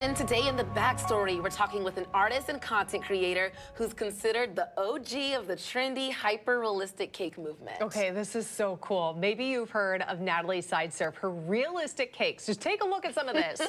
And today in the backstory, we're talking with an artist and content creator who's considered the OG of the trendy, hyper-realistic cake movement. Okay, this is so cool. Maybe you've heard of Natalie Sideserf, her realistic cakes. Just take a look at some of this.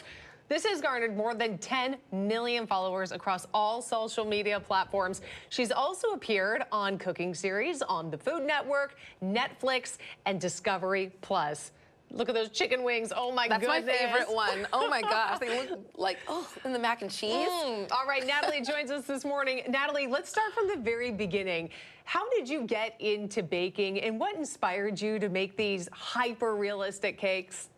This has garnered more than 10 million followers across all social media platforms. She's also appeared on cooking series on the Food Network, Netflix, and Discovery Plus. Look at those chicken wings. Oh, my goodness. That's my favorite one. Oh, my gosh. They look like, and the mac and cheese. All right, Natalie joins us this morning. Natalie, let's start from the very beginning. How did you get into baking, and what inspired you to make these hyper-realistic cakes?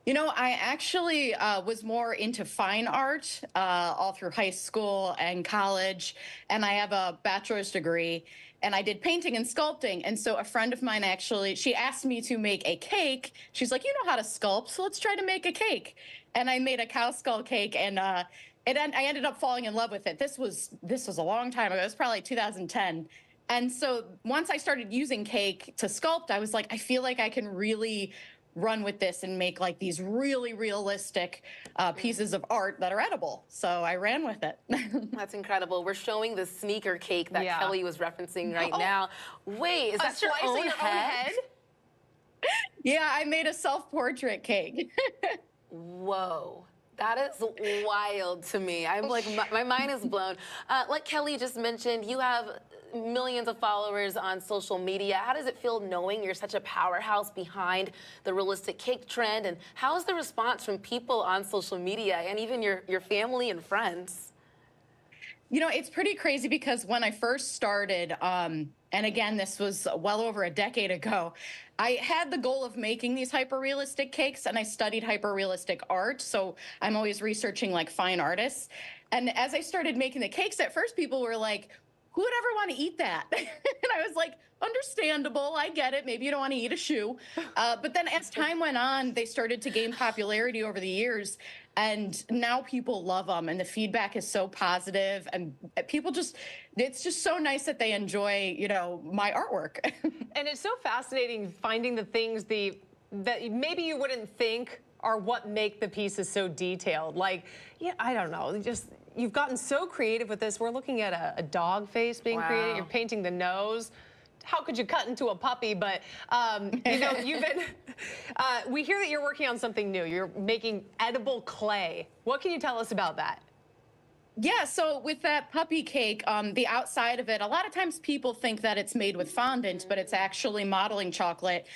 You know, I actually was more into fine art all through high school and college, and I have a bachelor's degree, and I did painting and sculpting. And so a friend of mine actually, she asked me to make a cake. She's like, you know how to sculpt, so let's try to make a cake. And I made a cow skull cake, and I ended up falling in love with it. This was a long time ago. It was probably 2010. And so once I started using cake to sculpt, I was like, I feel like I can really run with this and make like these really realistic pieces of art that are edible. So I ran with it. That's incredible. We're showing the sneaker cake that Kelly was referencing right now. Wait, is that your own head? Yeah, I made a self-portrait cake. Whoa. That is wild to me. I'm like, my mind is blown. Like Kelly just mentioned, you have millions of followers on social media. How does it feel knowing you're such a powerhouse behind the realistic cake trend? And how is the response from people on social media and even your family and friends? You know, it's pretty crazy because when I first started, and again, this was well over a decade ago, I had the goal of making these hyper-realistic cakes, and I studied hyper-realistic art, so I'm always researching like fine artists. And as I started making the cakes, at first people were like, who would ever want to eat that? And I was like, understandable, I get it, maybe you don't want to eat a shoe. But then as time went on, they started to gain popularity over the years, and now people love them, and the feedback is so positive, and people just, it's just so nice that they enjoy, you know, my artwork. And it's so fascinating finding the things that maybe you wouldn't think are what make the pieces so detailed. Like, yeah, I don't know, just you've gotten so creative with this. We're looking at a dog face being created. You're painting the nose. How could you cut into a puppy? But, you know, you've been, we hear that you're working on something new. You're making edible clay. What can you tell us about that? Yeah, so with that puppy cake, the outside of it, a lot of times people think that it's made with fondant, but it's actually modeling chocolate.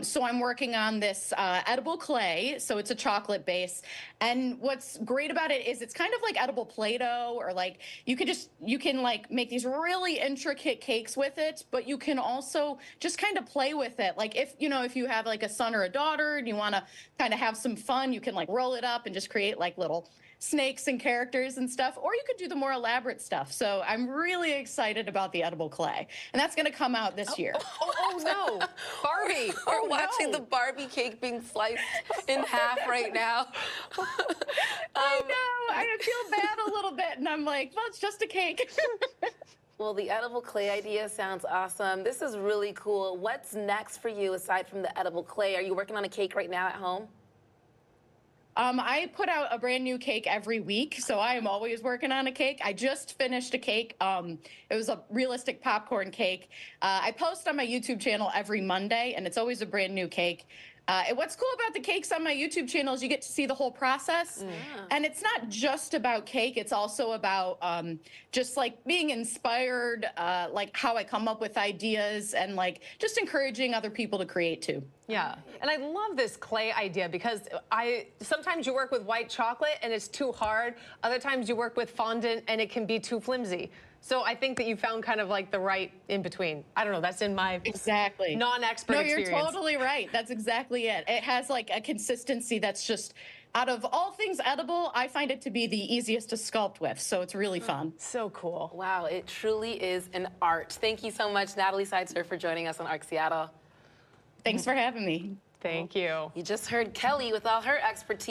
So I'm working on this edible clay, so it's a chocolate base. And what's great about it is it's kind of like edible Play-Doh, or like you can like make these really intricate cakes with it, but you can also just kind of play with it. Like if you have like a son or a daughter and you want to kind of have some fun, you can like roll it up and just create like little snakes and characters and stuff, or you could do the more elaborate stuff. So I'm really excited about the edible clay, and that's going to come out this year. Oh no, Barbie! We're watching the Barbie cake being sliced in half right now. I know. I feel bad a little bit, and I'm like, well, it's just a cake. Well, the edible clay idea sounds awesome. This is really cool. What's next for you aside from the edible clay? Are you working on a cake right now at home? I put out a brand new cake every week, so I am always working on a cake. I just finished a cake. It was a realistic popcorn cake. I post on my YouTube channel every Monday, and it's always a brand new cake. And what's cool about the cakes on my YouTube channel is you get to see the whole process. And it's not just about cake. It's also about just like being inspired, like how I come up with ideas, and like just encouraging other people to create too. Yeah, and I love this clay idea because sometimes you work with white chocolate and it's too hard. Other times you work with fondant and it can be too flimsy. So I think that you found kind of like the right in between. I don't know, that's in my non-expert experience. No, you're totally right. That's exactly it. It has like a consistency that's just, out of all things edible, I find it to be the easiest to sculpt with. So it's really fun. So cool. Wow, it truly is an art. Thank you so much, Natalie Sideserf, for joining us on ARC Seattle. Thanks for having me. Thank you. You just heard Kelly with all her expertise.